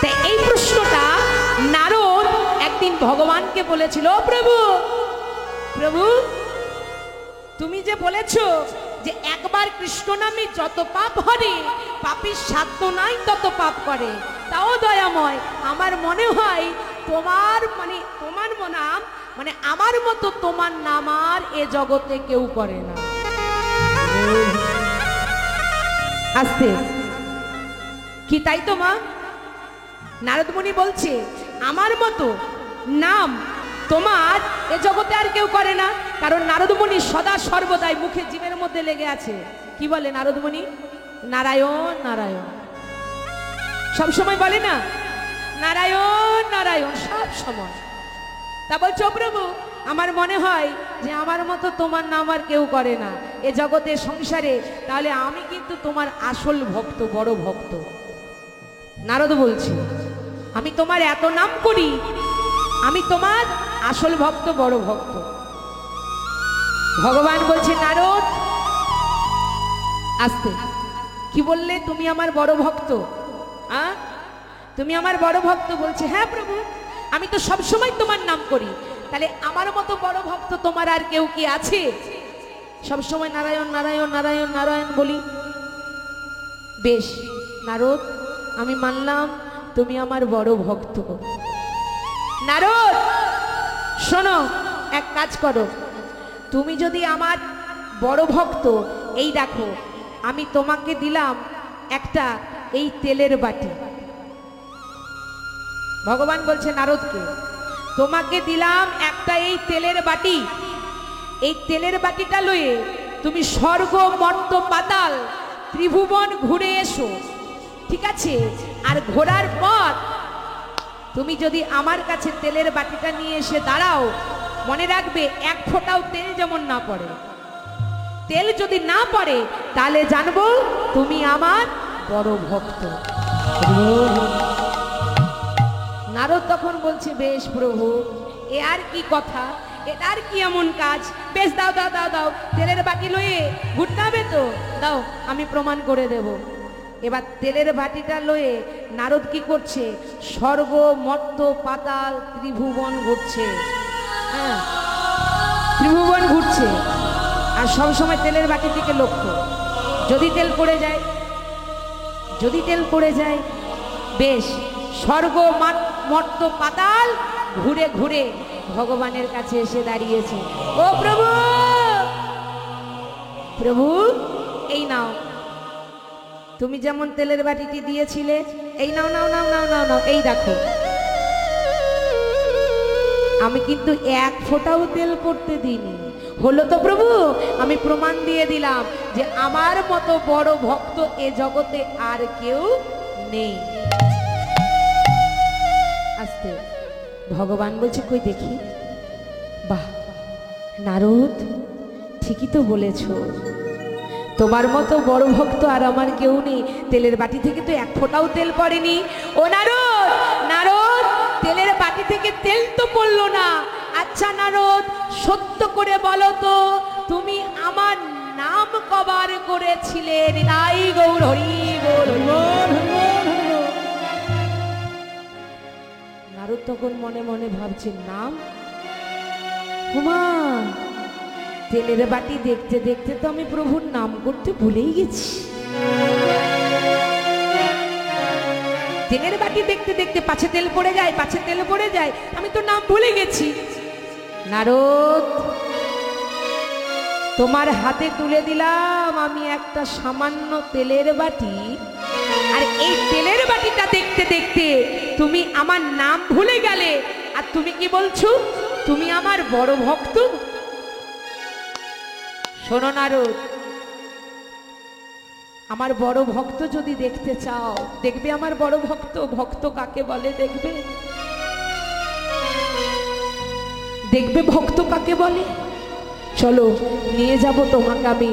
তাই এই প্রশ্নটা নারদ একদিন ভগবানকে বলেছিল, প্রভু প্রভু তুমি যে বলেছো যে একবার কৃষ্ণ নামে যত পাপ হরে, পাপীর সাধ্য নাই তত পাপ করে, তাও দয়াময় আমার মনে হয় তোমার নাম আমার মতো তোমার নাম আর এ জগতে কেউ করে না। আস্তে কি তাই তো মা? নারদ মুনি বলছে আমার মতো নাম তোমার এ জগতে আর কেউ করে না। কারণ নারদ মুনি সদা সর্বদাই মুখে জীবের মধ্যে লেগে আছে। কি বলে নারদ মুনি? নারায়ণ নারায়ণ, সব সময় বলে না নারায়ণ নারায়ণ, সব সময়। তা বলছো প্রভু আমার মনে হয় যে আমার মতো তোমার নাম আর কেউ করে না এ জগতে সংসারে, তাহলে আমি কিন্তু তোমার আসল ভক্ত, বড় ভক্ত। নারদ বলছে আমি তোমার এত নাম করি, আমি তোমার আসল ভক্ত, বড় ভক্ত। ভগবান বলছে নারদ আস্তে, কি বললে তুমি আমার বড় ভক্ত? তুমি আমার বড় ভক্ত? বলছে হ্যাঁ প্রভু, আমি তো সব সময় তোমার নাম করি, তাহলে আমার মতো বড় ভক্ত তোমার আর কেউ কি আছে? সব সময় নারায়ণ নারায়ণ নারায়ণ নারায়ণ বলি। বেশ নারদ, আমি মানলাম তুমি আমার বড় ভক্ত। নারদ শোনো, এক কাজ করো, তুমি যদি আমার বড় ভক্ত, এই দেখো আমি তোমাকে দিলাম একটা এই তেলের বাটি। ভগবান বলছে নারদকে তোমাকে দিলাম একটা এই তেলের বাটি, এই তেলের বাটিটা লয়ে তুমি স্বর্গ মর্ত পাতাল ত্রিভুবন ঘুরে এসো, ঠিক আছে? আর ঘোরার পর তুমি যদি আমার কাছে তেলের বাটিটা নিয়ে এসে দাঁড়াও, মনে রাখবে এক ফোঁটাও তেল যেমন না পড়ে। তেল যদি না পড়ে তাহলে জানবো তুমি আমার বড় ভক্ত। নারদ তখন বলছে বেশ প্রভু, এ আর কি কথা, এটা আর কি এমন কাজ? বেশ দাও দাও দাও দাও, তেলের বাটি লয়ে ঘুরতে হবে তো, দাও আমি প্রমাণ করে দেব। এবার তেলের বাটিটা লয়ে নারদ কি করছে? স্বর্গ মর্ত পাতাল ত্রিভুবন ঘুরছে। হ্যাঁ, ত্রিভুবন ঘুরছে, আর সবসময় তেলের বাটির দিকে লক্ষ্য। যদি তেল পড়ে যায়, যদি তেল পড়ে যায়, বেশ স্বর্গ মর্ত পাতাল ঘুরে ঘুরে ভগবানের কাছে এসে দাঁড়িয়েছে। ও প্রভু, প্রভু এই নাও, তুমি যেমন তেলের বাটিটি দিয়েছিলে, এই নাও নাও নাও নাও নাও নাও, এই দেখো আমি কিন্তু এক ফোঁটাও তেল পড়তে দিইনি। হলো তো প্রভু, আমি প্রমাণ দিয়ে দিলাম যে আমার মতো বড় ভক্ত এ জগতে আর কেউ নেই। আস্তে ভগবান বলছে কই দেখি। বাহ নারদ, ঠিকই তো বলেছ, তোমার মতো বড় ভক্ত আর আমার কেউ নেই। তেলের বাটি থেকে তো এক ফোঁটাও তেল পড়েনি। ও নারদ, নারদ তেলের বাটি থেকে তেল তো পড়লো না। আচ্ছা নারদ, সত্য করে বলো তো তুমি আমার নাম কবার করেছিলে? নিতাই গৌর হরি গৌর। নারদ তখন মনে মনে ভাবছে নাম, হুমা তেলের বাটি দেখতে দেখতে তো আমি প্রভুর নাম করতে ভুলেই গেছি। তেলের বাটি দেখতে দেখতে পাছে তেল পড়ে যায়, পাছে তেল পড়ে যায়, আমি তো নাম ভুলে গেছি। নারদ, তোমার হাতে তুলে দিলাম আমি একটা সামান্য তেলের বাটি, আর এই তেলের বাটিটা দেখতে দেখতে তুমি আমার নাম ভুলে গেলে, আর তুমি কি বলছো তুমি আমার বড় ভক্ত? শোনো নারদ, আমার বড় ভক্ত যদি দেখতে চাও, দেখবে আমার বড় ভক্ত, ভক্ত কাকে বলে দেখবে, দেখবে ভক্ত কাকে বলে। চলো নিয়ে যাব তোমাকে আমি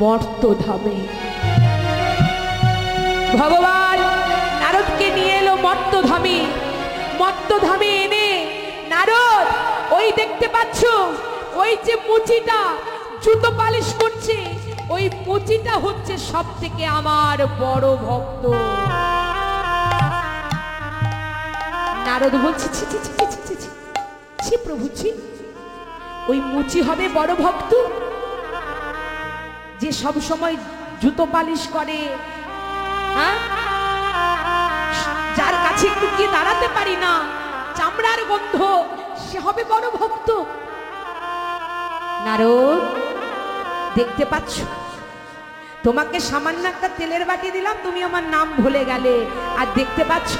মর্ত ধামে। ভগবান নারদকে নিয়ে এলো মর্ত ধামে। মর্ত ধামে এনে নারদ ওই দেখতে পাচ্ছ, ওই যে মুচিটা জুতো পালিশ করছে, ওই মুচিটা হচ্ছে সব থেকে আমার বড় ভক্ত। নারদ বলছে ছি ছি ছি ছি ছি ছি ছি প্রভু ছি, ওই মুচি হবে বড় ভক্ত যে সব সময় জুতো পালিশ করে, হ্যাঁ, যার কাছে একটু গিয়ে দাঁড়াতে পারি না, চামড়ার গন্ধ, সে হবে বড় ভক্ত? নারদ, দেখতে পাচ্ছ তোমাকে সামান্য একটা তেলের বাটি দিলাম, তুমি আমার নাম ভুলে গেলে। আর দেখতে পাচ্ছ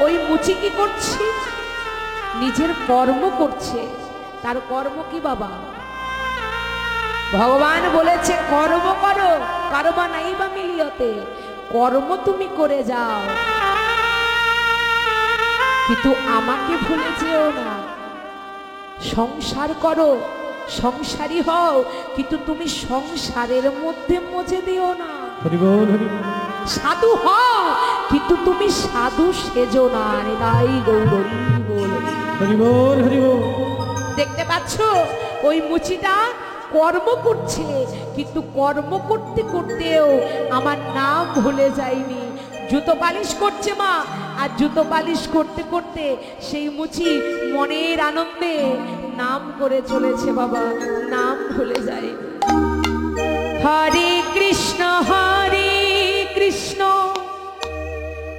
ওই মুচি কি করছে? নিজের কর্ম করছে। তার কর্ম কি বাবা? ভগবান বলেছে কর্ম করো, কর্মা নাই বা মিলিয়তে, কর্ম তুমি করে যাও, কিন্তু আমাকে ভুলে যেও না। সংসার করো, সংসারী হও, কিন্তু তুমি সংসারের মধ্যে মজে দিও না। সাধু হও, কিন্তু তুমি সাধু সেজো না। তাই গৌরী বল। দেখতে পাচ্ছ ওই মুচিটা কর্ম করছে, কিন্তু কর্ম করতে করতেও আমার নাম ভুলে যায়নি। জুতো পালিশ করছে মা, আর জুতো পালিশ করতে করতে সেই মুচি মনের আনন্দে নাম করে চলেছে বাবা, নাম ভুলে যায়নি। হরে কৃষ্ণ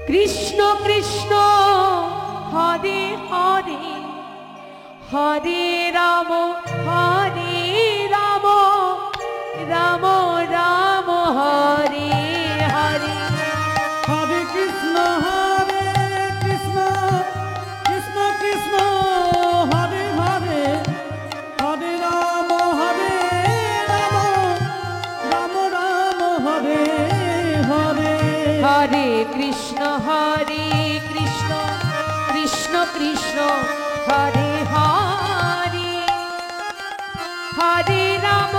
কৃষ্ণ কৃষ্ণ হরে হরে, হরে রাম রাম রাম হরে হরে। হরে কৃষ্ণ কৃষ্ণ কৃষ্ণ হরে হরে, হরে রাম রাম রাম হরে হরে। হরে কৃষ্ণ কৃষ্ণ কৃষ্ণ হরে হরে, হরে রাম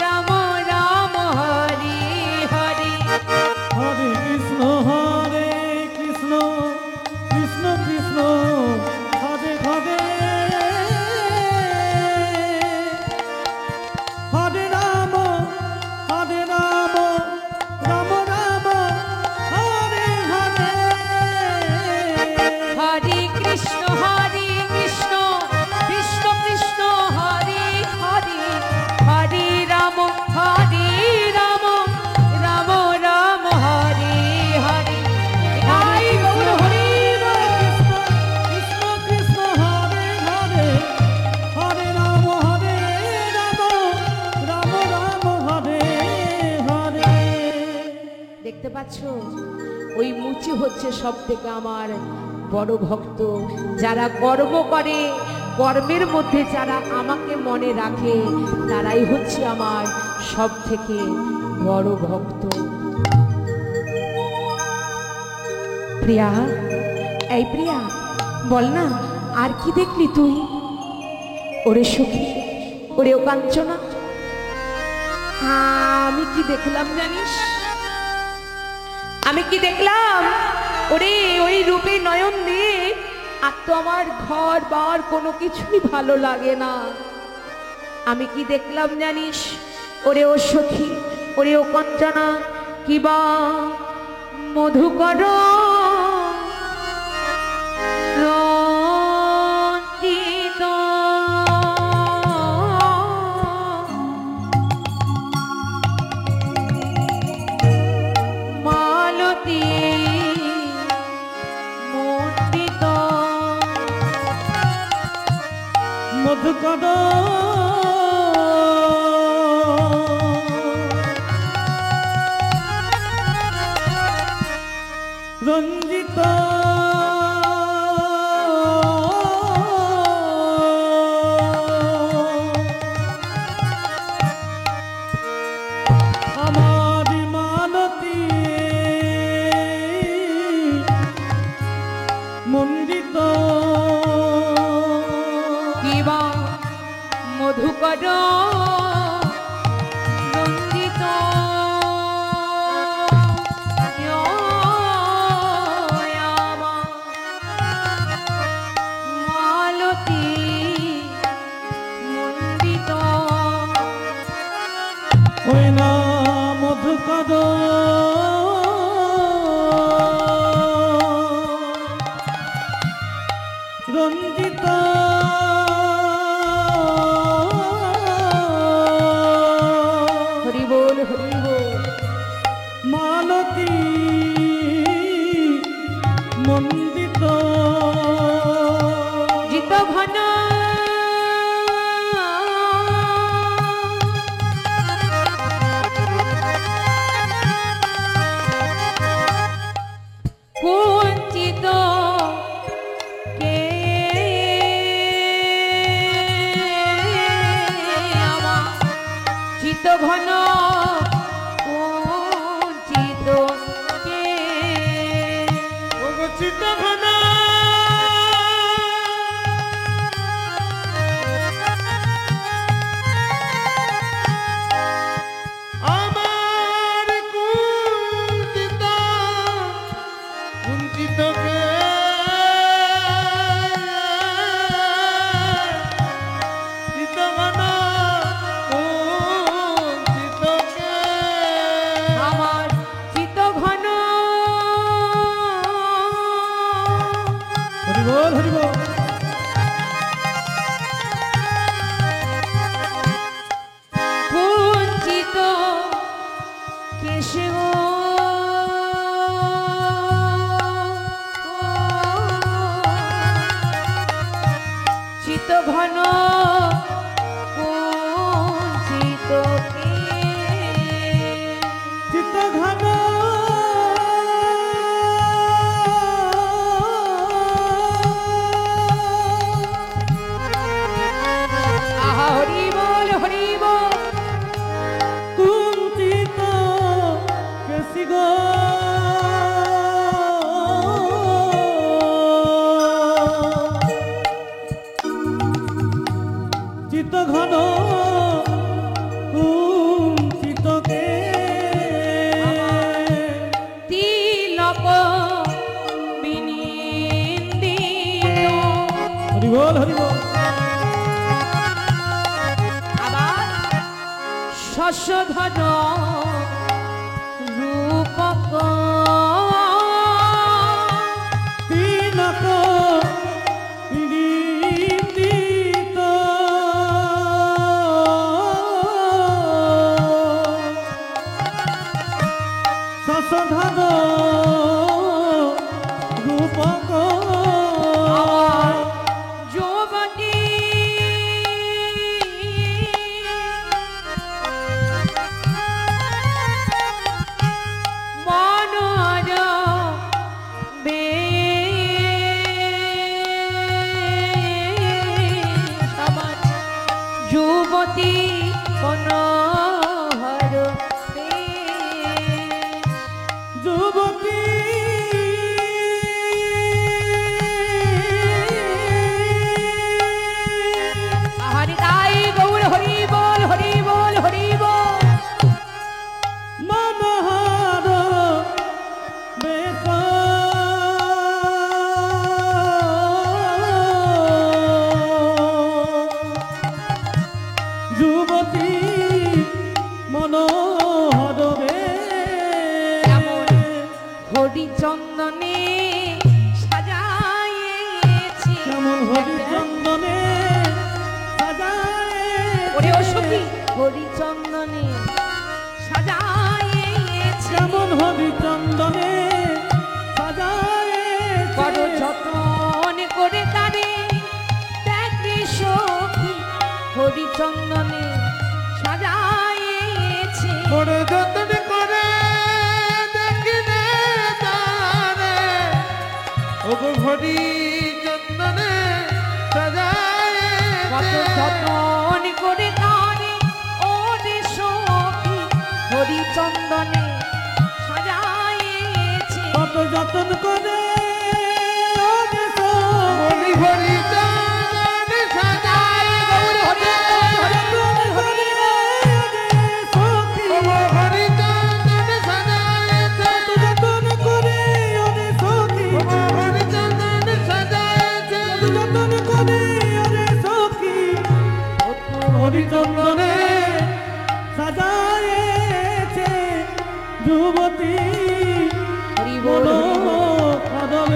রাম রাম হরে হরে। হরে কৃষ্ণ কৃষ্ণ কৃষ্ণ হরে হরে, হরে রাম রাম রাম হরে হরে। হরে কৃষ্ণ কৃষ্ণ কৃষ্ণ হরে হরে, হরে রাম রাম রাম হরে হরে। তাই গৌর হরি কৃষ্ণ কৃষ্ণ হরে হরে, হরে রাম রাম হরে হরে। দেখতে পাচ্ছ ওই মুচি হচ্ছে সব থেকে আমার বড় ভক্ত। যারা কর্ম করে, কর্মের মধ্যে যারা আমাকে মনে রাখে, তারাই হচ্ছে আমার সব থেকে বড় ভক্ত। প্রিয়া, এই প্রিয়া, বল না আর কি দেখলি তুই? ওরে সখী, ওরে ও কাঞ্চনা, আমি কি দেখলাম জানিস? আমি কি দেখলাম? ওরে ওই রূপে নয়ন দিয়ে আর তো আমার ঘর বার কোনো কিছুই ভালো লাগে না। আমি কি দেখলাম জানিস? ওরে ও সখী, ওরে ও কাঞ্চনা, কিবা মধুকর রঞ্জিত মালতী মণ্ডিত মধুকর রঞ্জিত আমার মালতী মণ্ডিত কিবা মধুকর রঞ্জিত চিত ঘন কুঞ্চিত চিত ঘন আহা হরি বল হরি বল। কুঞ্চিত কেসি গো চিত ঘন কুঞ্চিত কে তিলক বিনিন্দিত। হরি বল হরি বল। আবার শশধর রূপক তিলক বিদিত শশধর রূপক যুবতী মনোর বেশাবান যুবতী মনোহর যুবতী হরি তাই গৌর হরি বল হরি বল হরি বল। মনোহর বেশ যুবতী মনোহর যেমন হরিচন্দনে সাজাইয়েছি যেমন হরিচন্দনে সাজায় ওরে ও সখী হরিচন্দনে সাজাইয়েছি যেমন হরিচন্দনে সাজায় বড় যতন করে তারে দেখি সখী হরিচন্দনে সাজাইয়েছি বড় যতন করে দেখিলে তারে ওগো হরি চন্দনে সাজায় কত যতন করে তারে ওরে সখী হরিচন্দনে সাজাইয়েছি কত যতন করে ওরে সখী হরি চন্দনে সাজায় গৌর হরি যতন করে ওরে সখী হরি চন্দনে সাজায় যতন করে ওরে সখী হরি চন্দনে সাজায় যতন করে ওরে সখী হরিচন্দনে সাজায়েছে যুবতী হরি বল, হরি বল। মনোহর।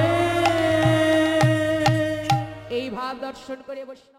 এই ভাব দর্শন করে বৈষ্ণব